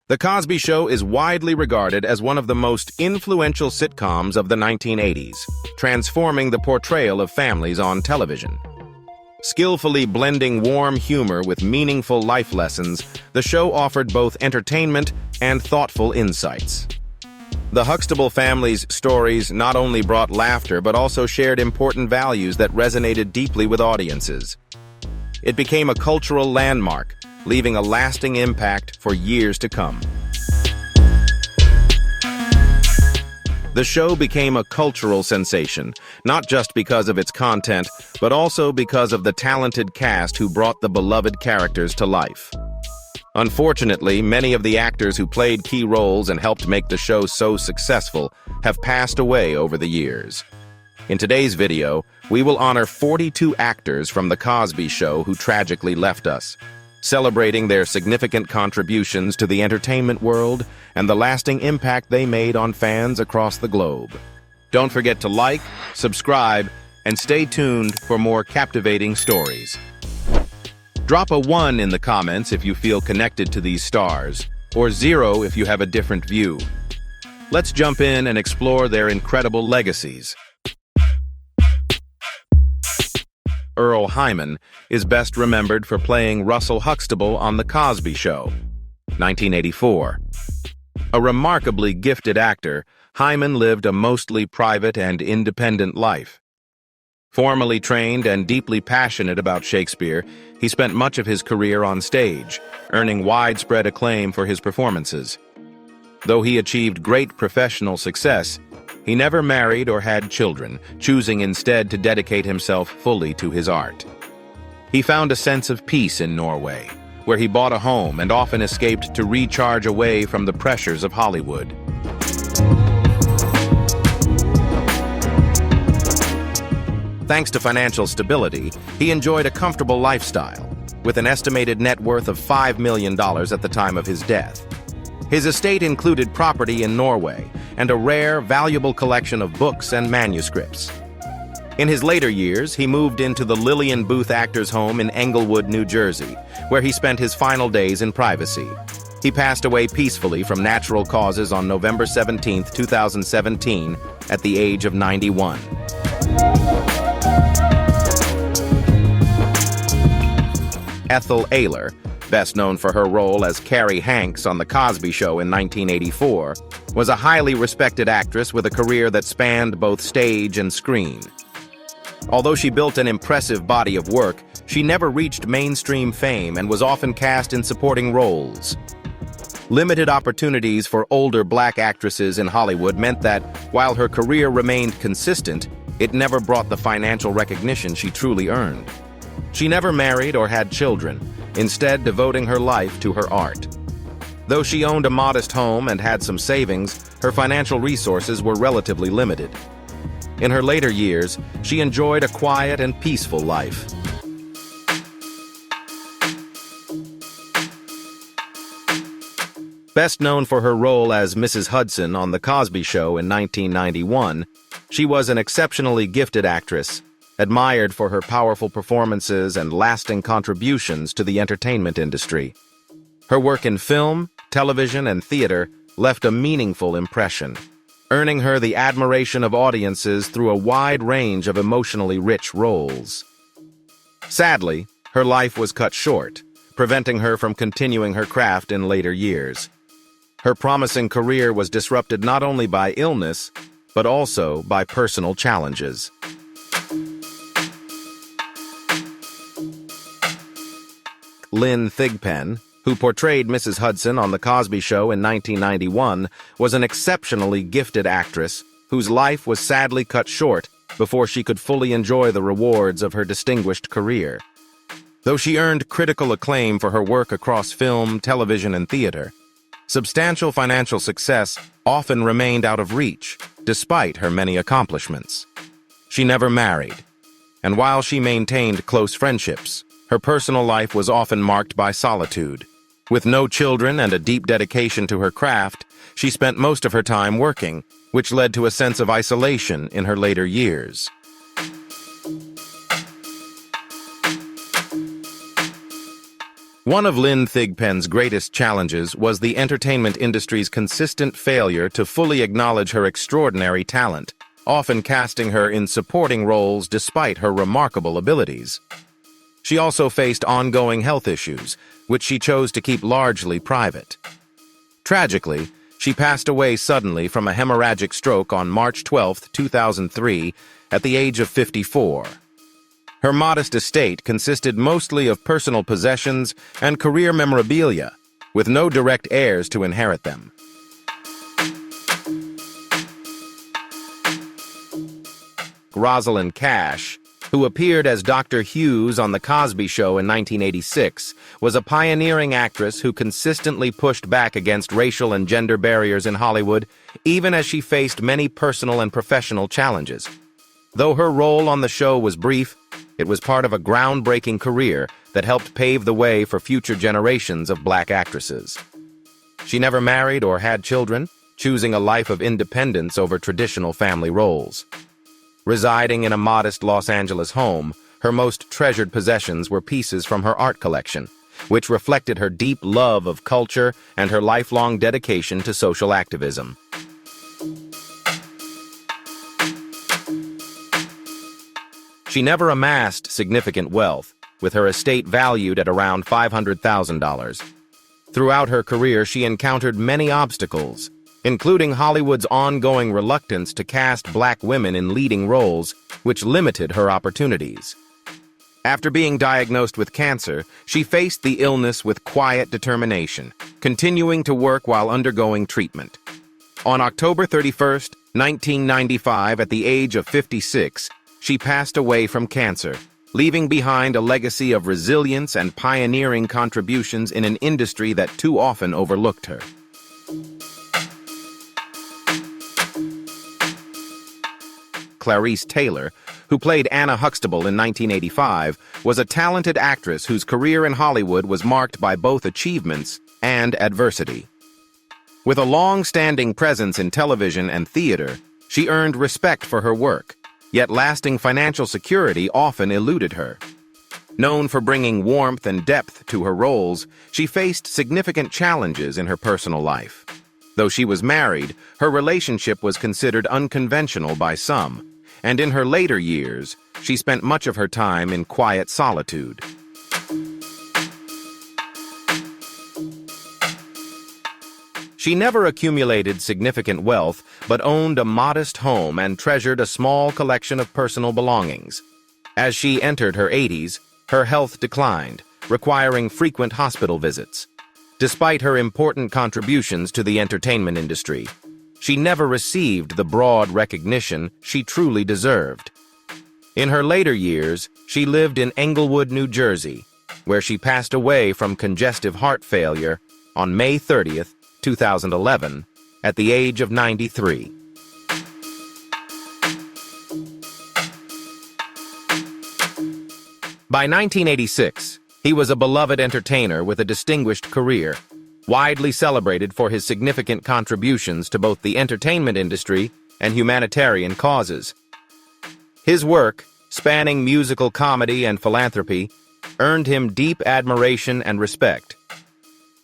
The Cosby Show is widely regarded as one of the most influential sitcoms of the 1980s, transforming the portrayal of families on television. Skillfully blending warm humor with meaningful life lessons, the show offered both entertainment and thoughtful insights. The Huxtable family's stories not only brought laughter but also shared important values that resonated deeply with audiences. It became a cultural landmark, leaving a lasting impact for years to come. The show became a cultural sensation, not just because of its content, but also because of the talented cast who brought the beloved characters to life. Unfortunately, many of the actors who played key roles and helped make the show so successful have passed away over the years. In today's video, we will honor 42 actors from The Cosby Show who tragically left us, celebrating their significant contributions to the entertainment world and the lasting impact they made on fans across the globe. Don't forget to like, subscribe, and stay tuned for more captivating stories. Drop a 1 in the comments if you feel connected to these stars, or 0 if you have a different view. Let's jump in and explore their incredible legacies. Earl Hyman is best remembered for playing Russell Huxtable on The Cosby Show, 1984. A remarkably gifted actor, Hyman lived a mostly private and independent life. Formally trained and deeply passionate about Shakespeare, he spent much of his career on stage, earning widespread acclaim for his performances. Though he achieved great professional success, he never married or had children, choosing instead to dedicate himself fully to his art. He found a sense of peace in Norway, where he bought a home and often escaped to recharge away from the pressures of Hollywood. Thanks to financial stability, he enjoyed a comfortable lifestyle, with an estimated net worth of $5 million at the time of his death. His estate included property in Norway and a rare, valuable collection of books and manuscripts. In his later years, he moved into the Lillian Booth Actors Home in Englewood, New Jersey, where he spent his final days in privacy. He passed away peacefully from natural causes on November 17, 2017, at the age of 91. Ethel Aaylor, best known for her role as Carrie Hanks on The Cosby Show in 1984, was a highly respected actress with a career that spanned both stage and screen. Although she built an impressive body of work, she never reached mainstream fame and was often cast in supporting roles. Limited opportunities for older black actresses in Hollywood meant that, while her career remained consistent, it never brought the financial recognition she truly earned. She never married or had children, instead devoting her life to her art. Though she owned a modest home and had some savings, her financial resources were relatively limited. In her later years, she enjoyed a quiet and peaceful life. Best known for her role as Mrs. Hudson on The Cosby Show in 1991, she was an exceptionally gifted actress, admired for her powerful performances and lasting contributions to the entertainment industry. Her work in film, television, and theater left a meaningful impression, earning her the admiration of audiences through a wide range of emotionally rich roles. Sadly, her life was cut short, preventing her from continuing her craft in later years. Her promising career was disrupted not only by illness, but also by personal challenges. Lynn Thigpen, who portrayed Mrs. Hudson on The Cosby Show in 1991, was an exceptionally gifted actress whose life was sadly cut short before she could fully enjoy the rewards of her distinguished career. Though she earned critical acclaim for her work across film, television, and theater, substantial financial success often remained out of reach, despite her many accomplishments. She never married, and while she maintained close friendships, her personal life was often marked by solitude. With no children and a deep dedication to her craft, she spent most of her time working, which led to a sense of isolation in her later years. One of Lynn Thigpen's greatest challenges was the entertainment industry's consistent failure to fully acknowledge her extraordinary talent, often casting her in supporting roles despite her remarkable abilities. She also faced ongoing health issues, which she chose to keep largely private. Tragically, she passed away suddenly from a hemorrhagic stroke on March 12, 2003, at the age of 54. Her modest estate consisted mostly of personal possessions and career memorabilia, with no direct heirs to inherit them. Rosalyn Cash, who appeared as Dr. Hughes on The Cosby Show in 1986, was a pioneering actress who consistently pushed back against racial and gender barriers in Hollywood, even as she faced many personal and professional challenges. Though her role on the show was brief, it was part of a groundbreaking career that helped pave the way for future generations of black actresses. She never married or had children, choosing a life of independence over traditional family roles. Residing in a modest Los Angeles home, her most treasured possessions were pieces from her art collection, which reflected her deep love of culture and her lifelong dedication to social activism. She never amassed significant wealth, with her estate valued at around $500,000. Throughout her career, she encountered many obstacles, including Hollywood's ongoing reluctance to cast black women in leading roles, which limited her opportunities. After being diagnosed with cancer, she faced the illness with quiet determination, continuing to work while undergoing treatment. On October 31, 1995, at the age of 56, she passed away from cancer, leaving behind a legacy of resilience and pioneering contributions in an industry that too often overlooked her. Clarice Taylor, who played Anna Huxtable in 1985, was a talented actress whose career in Hollywood was marked by both achievements and adversity. With a long-standing presence in television and theater, she earned respect for her work, yet lasting financial security often eluded her. Known for bringing warmth and depth to her roles, she faced significant challenges in her personal life. Though she was married, her relationship was considered unconventional by some, and in her later years, she spent much of her time in quiet solitude. She never accumulated significant wealth, but owned a modest home and treasured a small collection of personal belongings. As she entered her 80s, her health declined, requiring frequent hospital visits. Despite her important contributions to the entertainment industry, she never received the broad recognition she truly deserved. In her later years, she lived in Englewood, New Jersey, where she passed away from congestive heart failure on May 30th, 2011, at the age of 93. By 1986, he was a beloved entertainer with a distinguished career, widely celebrated for his significant contributions to both the entertainment industry and humanitarian causes. His work, spanning musical comedy and philanthropy, earned him deep admiration and respect.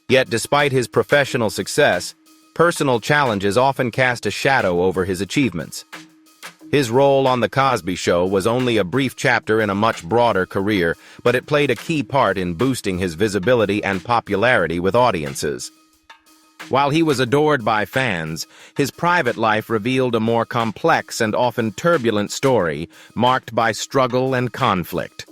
Yet despite his professional success, personal challenges often cast a shadow over his achievements. His role on The Cosby Show was only a brief chapter in a much broader career, but it played a key part in boosting his visibility and popularity with audiences. While he was adored by fans, his private life revealed a more complex and often turbulent story, marked by struggle and conflict.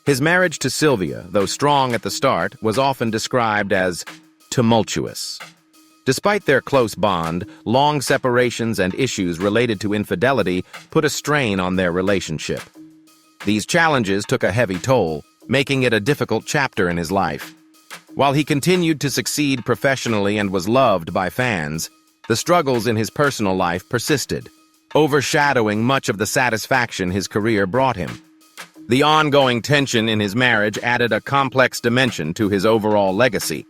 His marriage to Sylvia, though strong at the start, was often described as tumultuous. Despite their close bond, long separations and issues related to infidelity put a strain on their relationship. These challenges took a heavy toll, making it a difficult chapter in his life. While he continued to succeed professionally and was loved by fans, the struggles in his personal life persisted, overshadowing much of the satisfaction his career brought him. The ongoing tension in his marriage added a complex dimension to his overall legacy.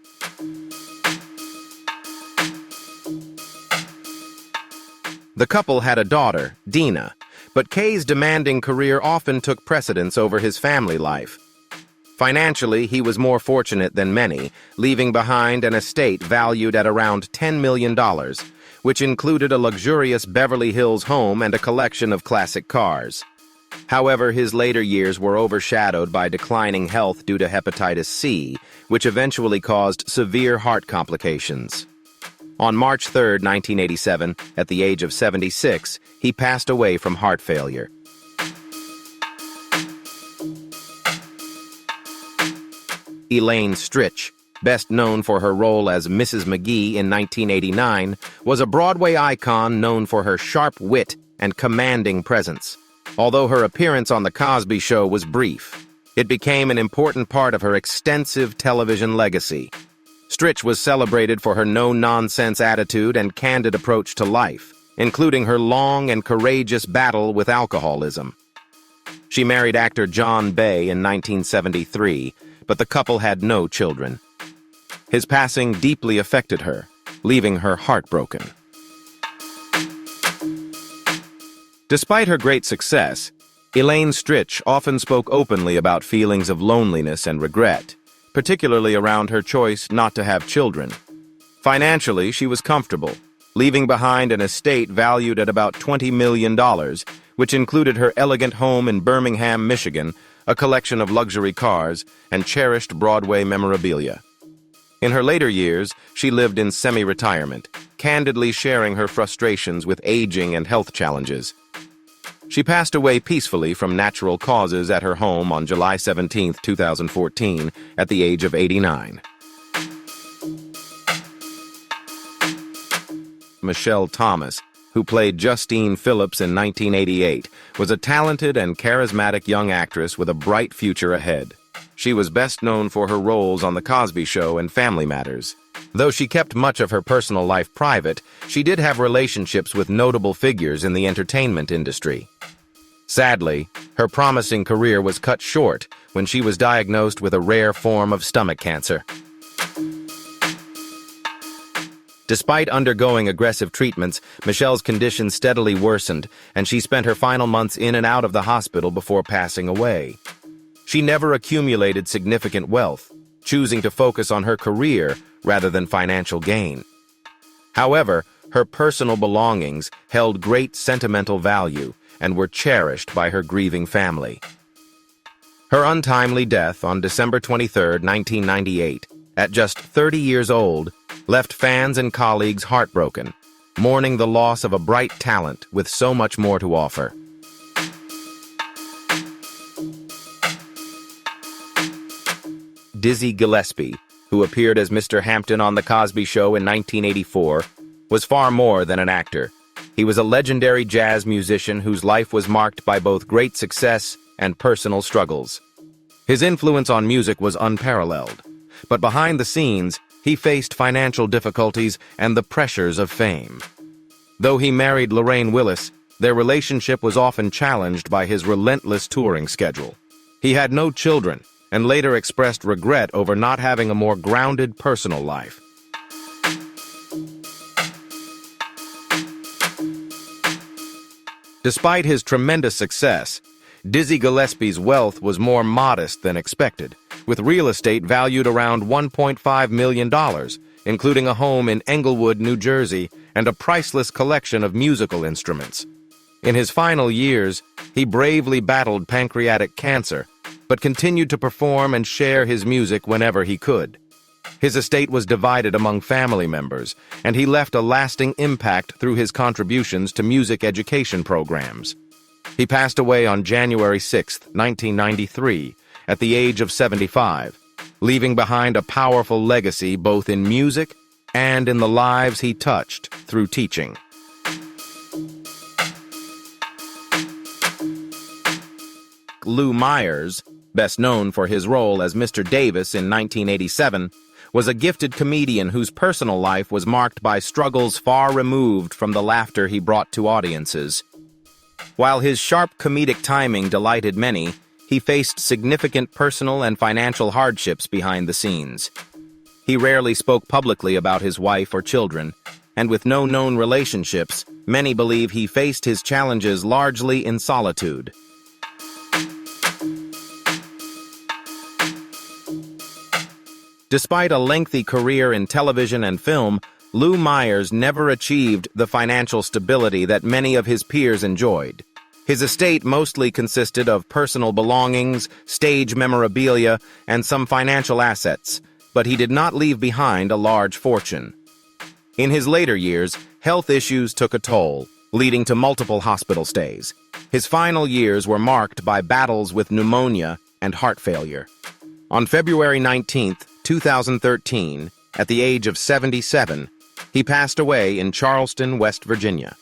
The couple had a daughter, Dina, But Kay's demanding career often took precedence over his family life. Financially, he was more fortunate than many, leaving behind an estate valued at around $10 million, which included a luxurious Beverly Hills home and a collection of classic cars. However, his later years were overshadowed by declining health due to hepatitis C, which eventually caused severe heart complications. On March 3, 1987, at the age of 76, he passed away from heart failure. Elaine Stritch, best known for her role as Mrs. McGee in 1989, was a Broadway icon known for her sharp wit and commanding presence. Although her appearance on The Cosby Show was brief, it became an important part of her extensive television legacy. Stritch was celebrated for her no-nonsense attitude and candid approach to life, including her long and courageous battle with alcoholism. She married actor John Bay in 1973, but the couple had no children. His passing deeply affected her, leaving her heartbroken. Despite her great success, Elaine Stritch often spoke openly about feelings of loneliness and regret, particularly around her choice not to have children. Financially, she was comfortable, leaving behind an estate valued at about $20 million, which included her elegant home in Birmingham, Michigan, a collection of luxury cars, and cherished Broadway memorabilia. In her later years, she lived in semi-retirement, candidly sharing her frustrations with aging and health challenges. She passed away peacefully from natural causes at her home on July 17, 2014, at the age of 89. Michelle Thomas, who played Justine Phillips in 1988, was a talented and charismatic young actress with a bright future ahead. She was best known for her roles on The Cosby Show and Family Matters. Though she kept much of her personal life private, she did have relationships with notable figures in the entertainment industry. Sadly, her promising career was cut short when she was diagnosed with a rare form of stomach cancer. Despite undergoing aggressive treatments, Michelle's condition steadily worsened, and she spent her final months in and out of the hospital before passing away. She never accumulated significant wealth, choosing to focus on her career rather than financial gain. However, her personal belongings held great sentimental value and were cherished by her grieving family. Her untimely death on December 23, 1998, at just 30 years old, left fans and colleagues heartbroken, mourning the loss of a bright talent with so much more to offer. Dizzy Gillespie, who appeared as Mr. Hampton on The Cosby Show in 1984, was far more than an actor. He was a legendary jazz musician whose life was marked by both great success and personal struggles. His influence on music was unparalleled, but behind the scenes, he faced financial difficulties and the pressures of fame. Though he married Lorraine Willis, their relationship was often challenged by his relentless touring schedule. He had no children and later expressed regret over not having a more grounded personal life. Despite his tremendous success, Dizzy Gillespie's wealth was more modest than expected, with real estate valued around $1.5 million, including a home in Englewood, New Jersey, and a priceless collection of musical instruments. In his final years, he bravely battled pancreatic cancer, but continued to perform and share his music whenever he could. His estate was divided among family members, and he left a lasting impact through his contributions to music education programs. He passed away on January 6, 1993, at the age of 75, leaving behind a powerful legacy both in music and in the lives he touched through teaching. Lou Myers, best known for his role as Mr. Davis in 1987, was a gifted comedian whose personal life was marked by struggles far removed from the laughter he brought to audiences. While his sharp comedic timing delighted many, he faced significant personal and financial hardships behind the scenes. He rarely spoke publicly about his wife or children, and with no known relationships, many believe he faced his challenges largely in solitude. Despite a lengthy career in television and film, Lou Myers never achieved the financial stability that many of his peers enjoyed. His estate mostly consisted of personal belongings, stage memorabilia, and some financial assets, but he did not leave behind a large fortune. In his later years, health issues took a toll, leading to multiple hospital stays. His final years were marked by battles with pneumonia and heart failure. On February 19, 2013, at the age of 77, he passed away in Charleston, West Virginia.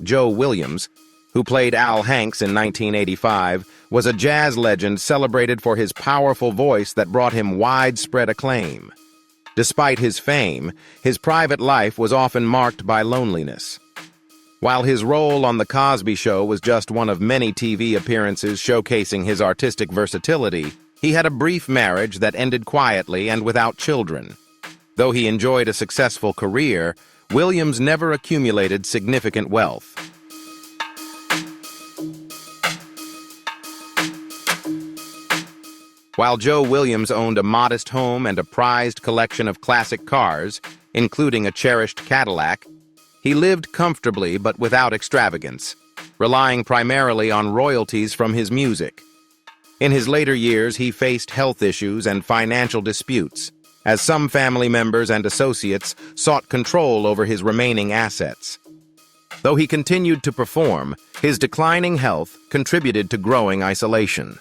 Joe Williams, who played Al Hanks in 1985, was a jazz legend celebrated for his powerful voice that brought him widespread acclaim. Despite his fame, his private life was often marked by loneliness. While his role on The Cosby Show was just one of many TV appearances showcasing his artistic versatility, he had a brief marriage that ended quietly and without children. Though he enjoyed a successful career, Williams never accumulated significant wealth. While Joe Williams owned a modest home and a prized collection of classic cars, including a cherished Cadillac, he lived comfortably but without extravagance, relying primarily on royalties from his music. In his later years, he faced health issues and financial disputes, as some family members and associates sought control over his remaining assets. Though he continued to perform, his declining health contributed to growing isolation.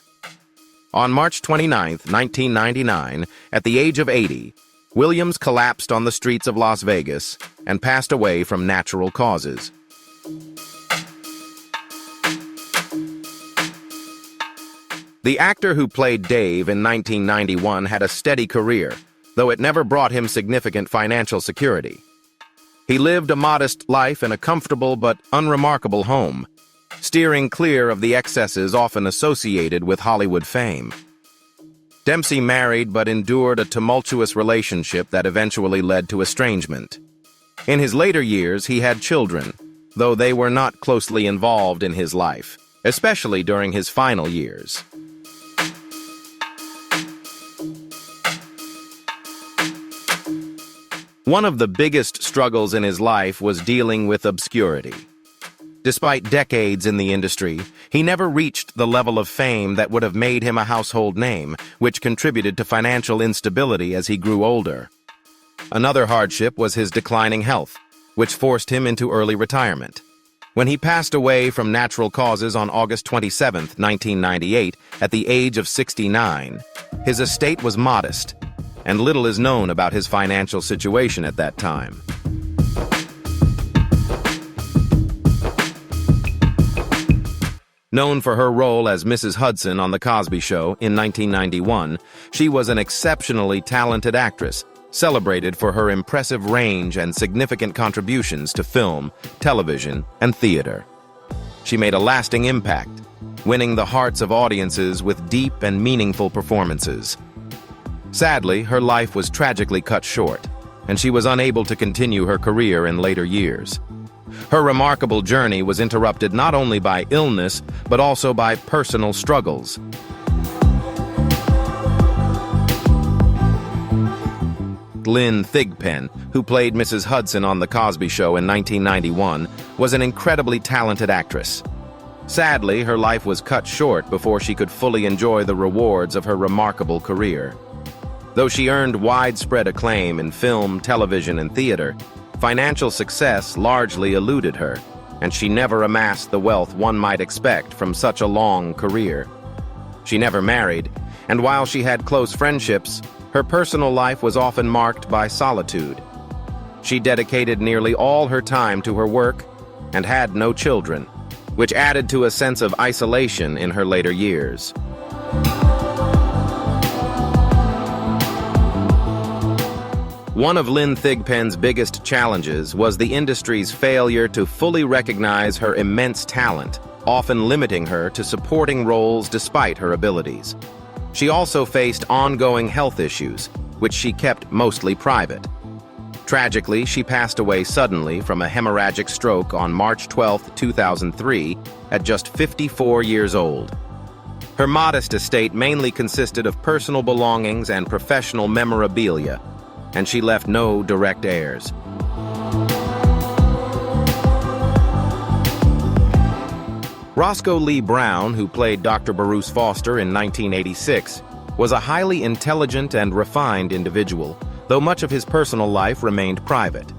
On March 29, 1999, at the age of 80, Williams collapsed on the streets of Las Vegas and passed away from natural causes. The actor who played Dave in 1991 had a steady career, though it never brought him significant financial security. He lived a modest life in a comfortable but unremarkable home, steering clear of the excesses often associated with Hollywood fame. Dempsey married but endured a tumultuous relationship that eventually led to estrangement. In his later years, he had children, though they were not closely involved in his life, especially during his final years. One of the biggest struggles in his life was dealing with obscurity. Despite decades in the industry, he never reached the level of fame that would have made him a household name, which contributed to financial instability as he grew older. Another hardship was his declining health, which forced him into early retirement. When he passed away from natural causes on August 27, 1998, at the age of 69, his estate was modest, and little is known about his financial situation at that time. Known for her role as Mrs. Hudson on The Cosby Show in 1991, she was an exceptionally talented actress, celebrated for her impressive range and significant contributions to film, television, and theater. She made a lasting impact, winning the hearts of audiences with deep and meaningful performances. Sadly, her life was tragically cut short, and she was unable to continue her career in later years. Her remarkable journey was interrupted not only by illness, but also by personal struggles. Lynn Thigpen, who played Mrs. Hudson on The Cosby Show in 1991, was an incredibly talented actress. Sadly, her life was cut short before she could fully enjoy the rewards of her remarkable career. Though she earned widespread acclaim in film, television, and theater, financial success largely eluded her, and she never amassed the wealth one might expect from such a long career. She never married, and while she had close friendships, her personal life was often marked by solitude. She dedicated nearly all her time to her work and had no children, which added to a sense of isolation in her later years. One of Lynn Thigpen's biggest challenges was the industry's failure to fully recognize her immense talent, often limiting her to supporting roles despite her abilities. She also faced ongoing health issues, which she kept mostly private. Tragically, she passed away suddenly from a hemorrhagic stroke on March 12, 2003, at just 54 years old. Her modest estate mainly consisted of personal belongings and professional memorabilia, and she left no direct heirs. Roscoe Lee Browne, who played Dr. Bruce Foster in 1986, was a highly intelligent and refined individual, though much of his personal life remained private.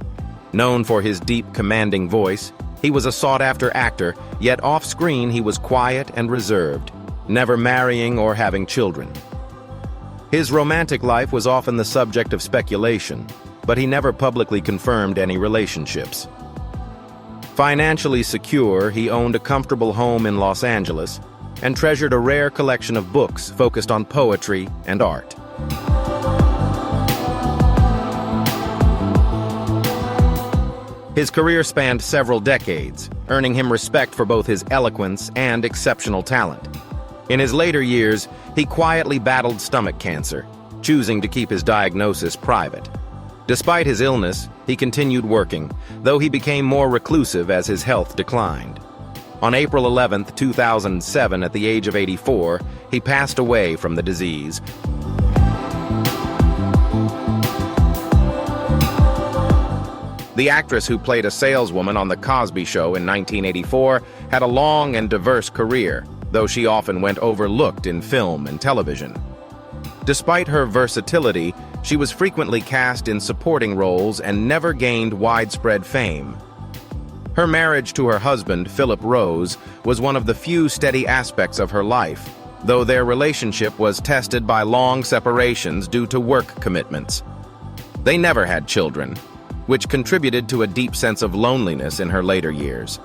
Known for his deep, commanding voice, he was a sought-after actor, yet off-screen he was quiet and reserved, never marrying or having children. His romantic life was often the subject of speculation, but he never publicly confirmed any relationships. Financially secure, he owned a comfortable home in Los Angeles and treasured a rare collection of books focused on poetry and art. His career spanned several decades, earning him respect for both his eloquence and exceptional talent. In his later years, he quietly battled stomach cancer, choosing to keep his diagnosis private. Despite his illness, he continued working, though he became more reclusive as his health declined. On April 11, 2007, at the age of 84, he passed away from the disease. The actress who played a saleswoman on The Cosby Show in 1984 had a long and diverse career, though she often went overlooked in film and television. Despite her versatility, she was frequently cast in supporting roles and never gained widespread fame. Her marriage to her husband, Philip Rose, was one of the few steady aspects of her life, though their relationship was tested by long separations due to work commitments. They never had children, which contributed to a deep sense of loneliness in her later years.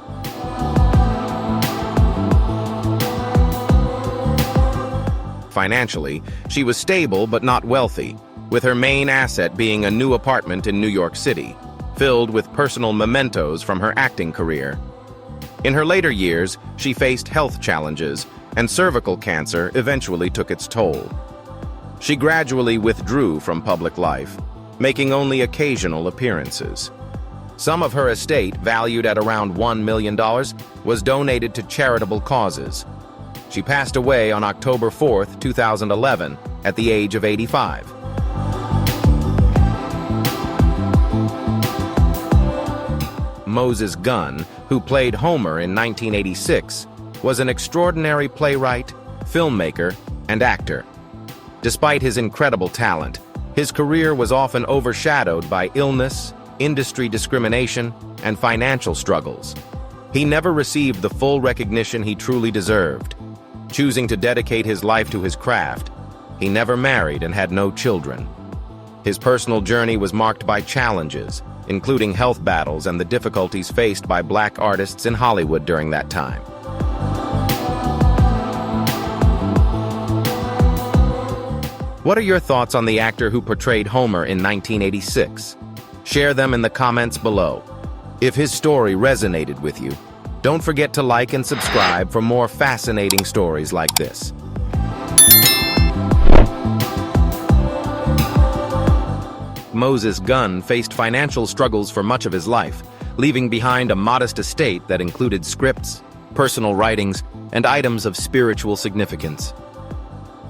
Financially, she was stable but not wealthy, with her main asset being a new apartment in New York City, filled with personal mementos from her acting career. In her later years, she faced health challenges, and cervical cancer eventually took its toll. She gradually withdrew from public life, making only occasional appearances. Some of her estate, valued at around $1 million, was donated to charitable causes. She passed away on October 4, 2011, at the age of 85. Moses Gunn, who played Homer in 1986, was an extraordinary playwright, filmmaker, and actor. Despite his incredible talent, his career was often overshadowed by illness, industry discrimination, and financial struggles. He never received the full recognition he truly deserved. Choosing to dedicate his life to his craft, he never married and had no children. His personal journey was marked by challenges, including health battles and the difficulties faced by black artists in Hollywood during that time. What are your thoughts on the actor who portrayed Homer in 1986? Share them in the comments below. If his story resonated with you, don't forget to like and subscribe for more fascinating stories like this. Moses Gunn faced financial struggles for much of his life, leaving behind a modest estate that included scripts, personal writings, and items of spiritual significance.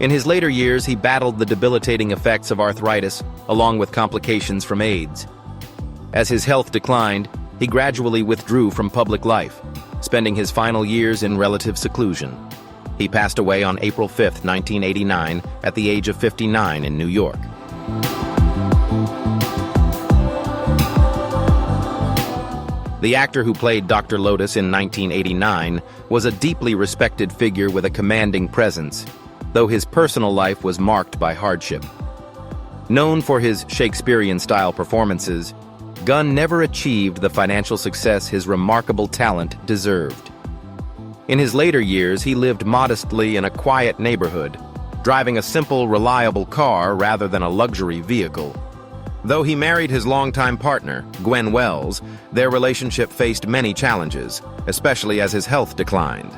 In his later years, he battled the debilitating effects of arthritis, along with complications from AIDS. As his health declined, he gradually withdrew from public life, spending his final years in relative seclusion. He passed away on April 5, 1989, at the age of 59 in New York. The actor who played Dr. Lotus in 1989 was a deeply respected figure with a commanding presence, though his personal life was marked by hardship. Known for his Shakespearean-style performances, Gunn never achieved the financial success his remarkable talent deserved. In his later years, he lived modestly in a quiet neighborhood, driving a simple, reliable car rather than a luxury vehicle. Though he married his longtime partner, Gwen Wells, their relationship faced many challenges, especially as his health declined.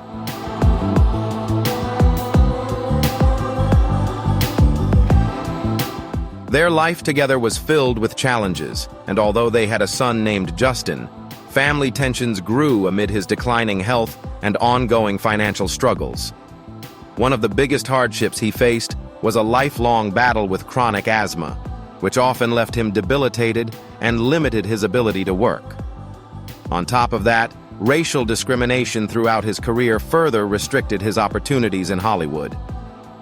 Their life together was filled with challenges, and although they had a son named Justin, family tensions grew amid his declining health and ongoing financial struggles. One of the biggest hardships he faced was a lifelong battle with chronic asthma, which often left him debilitated and limited his ability to work. On top of that, racial discrimination throughout his career further restricted his opportunities in Hollywood.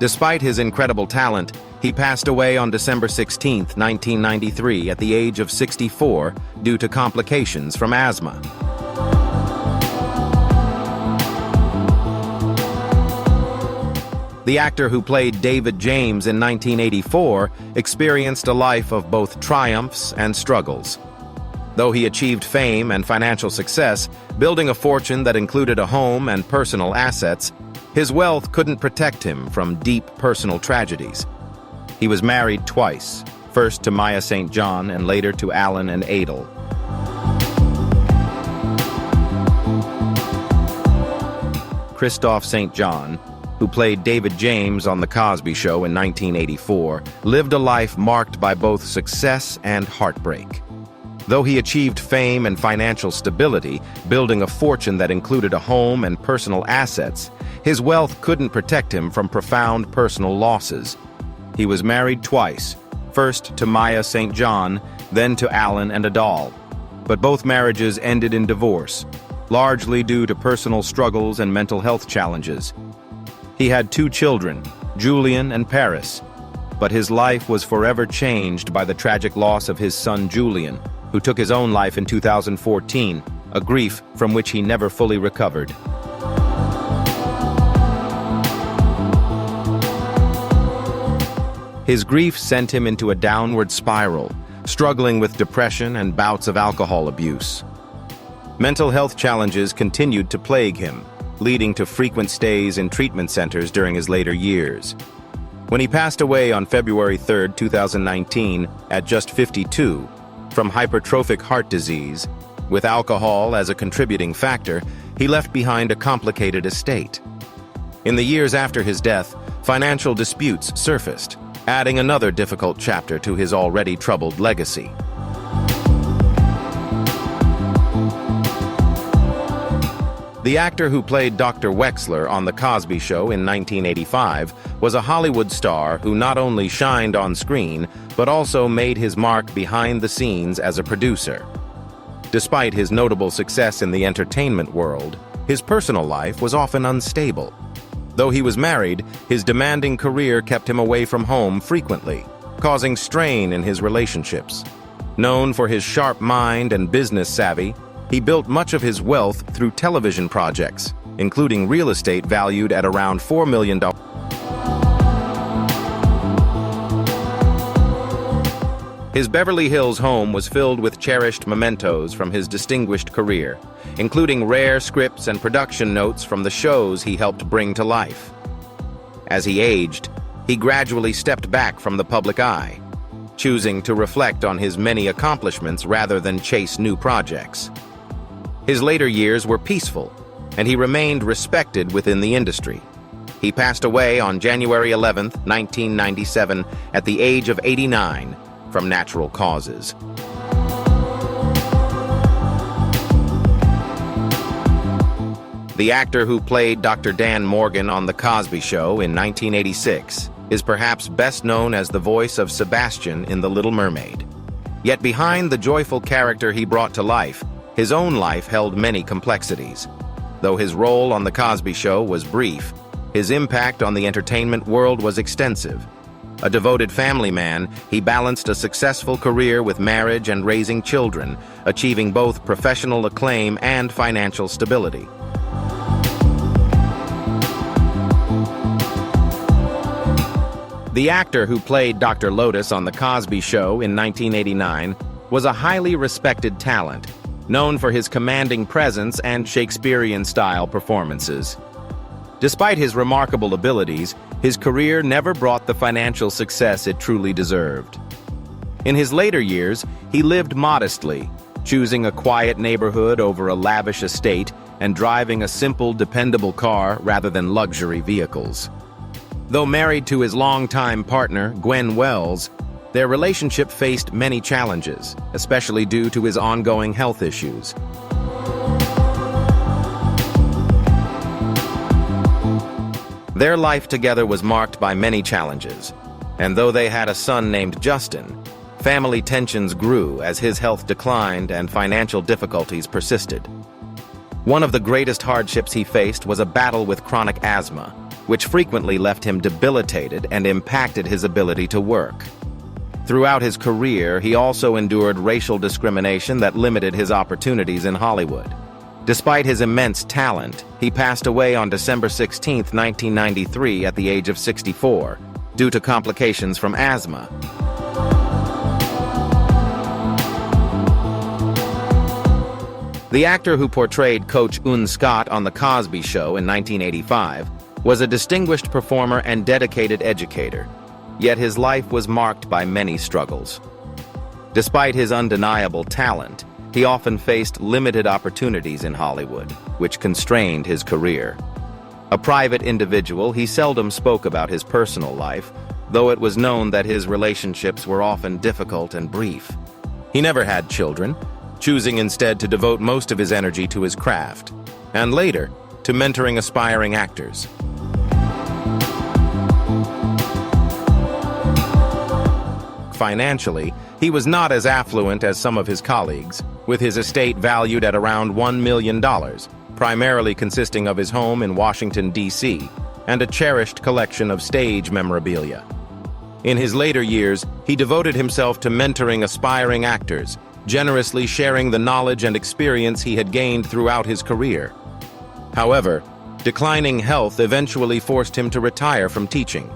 Despite his incredible talent, he passed away on December 16, 1993, at the age of 64 due to complications from asthma. The actor who played David James in 1984 experienced a life of both triumphs and struggles. Though he achieved fame and financial success, building a fortune that included a home and personal assets, his wealth couldn't protect him from deep personal tragedies. He was married twice, first to Maya St. John and later to Alan and Ethel. Kristoff St. John, who played David James on The Cosby Show in 1984, lived a life marked by both success and heartbreak. Though he achieved fame and financial stability, building a fortune that included a home and personal assets, his wealth couldn't protect him from profound personal losses. He was married twice, first to Maya St. John, then to Alan and Ethel. But both marriages ended in divorce, largely due to personal struggles and mental health challenges. He had 2 children, Julian and Paris, but his life was forever changed by the tragic loss of his son Julian, who took his own life in 2014, a grief from which he never fully recovered. His grief sent him into a downward spiral, struggling with depression and bouts of alcohol abuse. Mental health challenges continued to plague him, leading to frequent stays in treatment centers during his later years. When he passed away on February 3, 2019, at just 52, from hypertrophic heart disease, with alcohol as a contributing factor, he left behind a complicated estate. In the years after his death, financial disputes surfaced, adding another difficult chapter to his already troubled legacy. The actor who played Dr. Wexler on The Cosby Show in 1985 was a Hollywood star who not only shined on screen, but also made his mark behind the scenes as a producer. Despite his notable success in the entertainment world, his personal life was often unstable. Though he was married, his demanding career kept him away from home frequently, causing strain in his relationships. Known for his sharp mind and business savvy, he built much of his wealth through television projects, including real estate valued at around $4 million. His Beverly Hills home was filled with cherished mementos from his distinguished career, including rare scripts and production notes from the shows he helped bring to life. As he aged, he gradually stepped back from the public eye, choosing to reflect on his many accomplishments rather than chase new projects. His later years were peaceful, and he remained respected within the industry. He passed away on January 11, 1997, at the age of 89, from natural causes. The actor who played Dr. Dan Morgan on The Cosby Show in 1986 is perhaps best known as the voice of Sebastian in The Little Mermaid. Yet behind the joyful character he brought to life, his own life held many complexities. Though his role on The Cosby Show was brief, his impact on the entertainment world was extensive. A devoted family man, he balanced a successful career with marriage and raising children, achieving both professional acclaim and financial stability. The actor who played Dr. Lotus on The Cosby Show in 1989 was a highly respected talent, known for his commanding presence and Shakespearean-style performances. Despite his remarkable abilities, his career never brought the financial success it truly deserved. In his later years, he lived modestly, choosing a quiet neighborhood over a lavish estate and driving a simple, dependable car rather than luxury vehicles. Though married to his longtime partner, Gwen Wells, Their relationship faced many challenges, especially due to his ongoing health issues. Their life together was marked by many challenges, and though they had a son named Justin, family tensions grew as his health declined and financial difficulties persisted. One of the greatest hardships he faced was a battle with chronic asthma, which frequently left him debilitated and impacted his ability to work. Throughout his career, he also endured racial discrimination that limited his opportunities in Hollywood. Despite his immense talent, he passed away on December 16, 1993 at the age of 64, due to complications from asthma. The actor who portrayed Coach Uncott on The Cosby Show in 1985 was a distinguished performer and dedicated educator, yet his life was marked by many struggles. Despite his undeniable talent, he often faced limited opportunities in Hollywood, which constrained his career. A private individual, he seldom spoke about his personal life, though it was known that his relationships were often difficult and brief. He never had children, choosing instead to devote most of his energy to his craft, and later, to mentoring aspiring actors. Financially, he was not as affluent as some of his colleagues, with his estate valued at around $1 million, primarily consisting of his home in Washington, D.C., and a cherished collection of stage memorabilia. In his later years, he devoted himself to mentoring aspiring actors, generously sharing the knowledge and experience he had gained throughout his career. However, declining health eventually forced him to retire from teaching.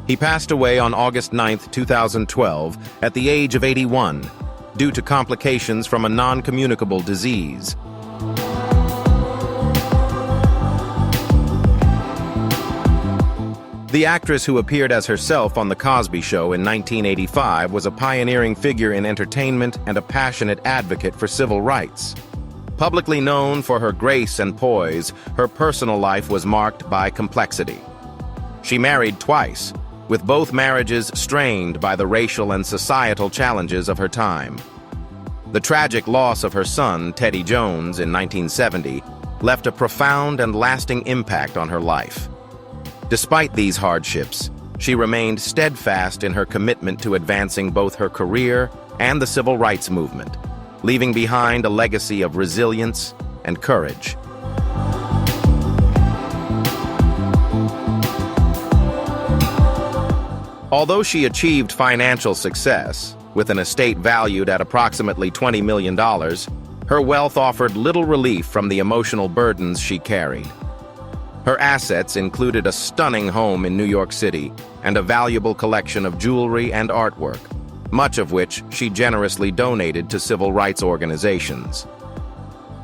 He passed away on August 9, 2012, at the age of 81, due to complications from a non-communicable disease. The actress who appeared as herself on The Cosby Show in 1985 was a pioneering figure in entertainment and a passionate advocate for civil rights. Publicly known for her grace and poise, her personal life was marked by complexity. She married twice, with both marriages strained by the racial and societal challenges of her time. The tragic loss of her son, Teddy Jones, in 1970, left a profound and lasting impact on her life. Despite these hardships, she remained steadfast in her commitment to advancing both her career and the civil rights movement, leaving behind a legacy of resilience and courage. Although she achieved financial success, with an estate valued at approximately $20 million, her wealth offered little relief from the emotional burdens she carried. Her assets included a stunning home in New York City and a valuable collection of jewelry and artwork, much of which she generously donated to civil rights organizations.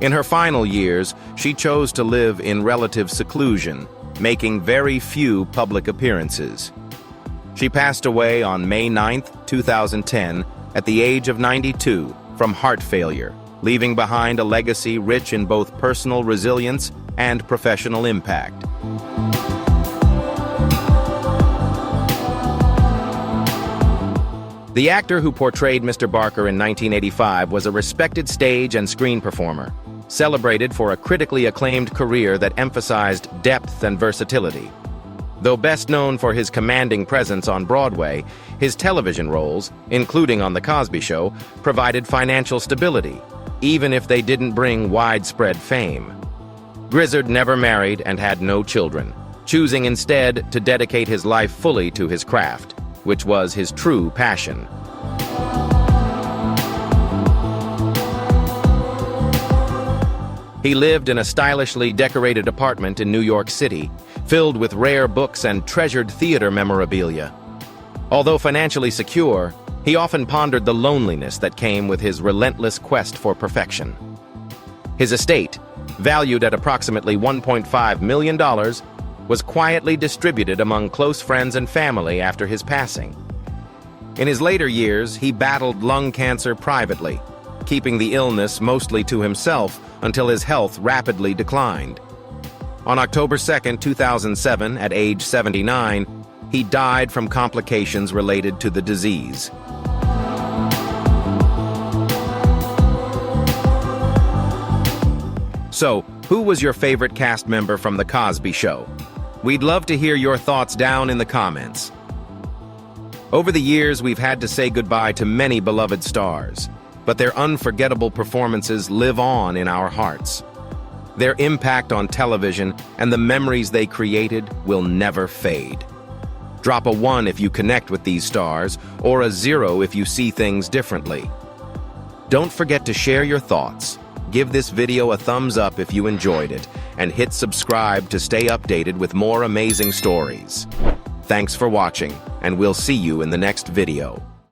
In her final years, she chose to live in relative seclusion, making very few public appearances. She passed away on May 9, 2010, at the age of 92 from heart failure, leaving behind a legacy rich in both personal resilience and professional impact. The actor who portrayed Mr. Barker in 1985 was a respected stage and screen performer, celebrated for a critically acclaimed career that emphasized depth and versatility. Though best known for his commanding presence on Broadway, his television roles, including on The Cosby Show, provided financial stability, even if they didn't bring widespread fame. Grizzard never married and had no children, choosing instead to dedicate his life fully to his craft, which was his true passion. He lived in a stylishly decorated apartment in New York City, filled with rare books and treasured theater memorabilia. Although financially secure, he often pondered the loneliness that came with his relentless quest for perfection. His estate, valued at approximately $1.5 million, was quietly distributed among close friends and family after his passing. In his later years, he battled lung cancer privately, keeping the illness mostly to himself until his health rapidly declined. On October 2, 2007, at age 79, he died from complications related to the disease. So, who was your favorite cast member from The Cosby Show? We'd love to hear your thoughts down in the comments. Over the years, we've had to say goodbye to many beloved stars, but their unforgettable performances live on in our hearts. Their impact on television and the memories they created will never fade. Drop a 1 if you connect with these stars, or a 0 if you see things differently. Don't forget to share your thoughts. Give this video a thumbs up if you enjoyed it, and hit subscribe to stay updated with more amazing stories. Thanks for watching, and we'll see you in the next video.